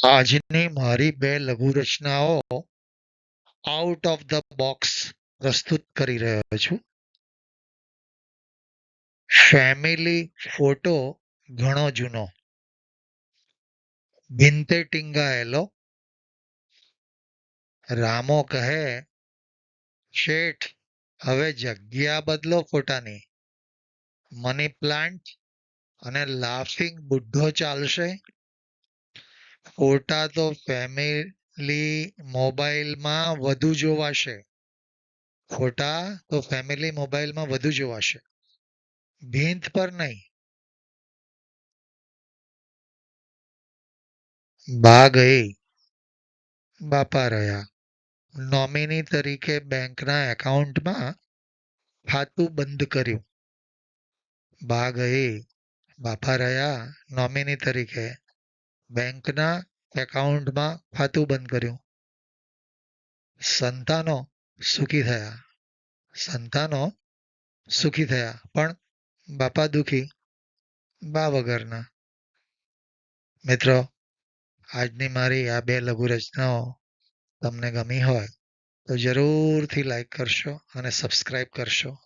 આજની મારી બે લઘુ રચનાઓ આઉટ ઓફ ધ બોક્સ પ્રસ્તુત કરી રહ્યો છું. ફેમિલી ફોટો ઘણો જૂનો, ભીંતે ટીંગાયેલો. રામો કહે, શેઠ હવે જગ્યા બદલો ફોટાની. મની પ્લાન્ટ અને લાફિંગ બુઢ્ઢો ચાલશે. ફોટા તો ફેમિલી મોબાઈલમાં વધુ જોવાશે. ભીંત પર નહીં. બા ગઈ, બાપા રહ્યા. નોમિની તરીકે બેંકના એકાઉન્ટમાં ખાતું બંધ કર્યું. બા ગઈ, બાપા રહ્યા. નોમિની તરીકે બેંકના એકાઉન્ટમાં ખાતું બંધ કર્યું. સંતાનો સુખી થયા પણ બાપા દુખી, બા વગરના. મિત્રો, આજની મારી આ બે લઘુ રચનાઓ તમને ગમી હોય તો જરૂરથી લાઈક કરશો અને સબસ્ક્રાઈબ કરશો.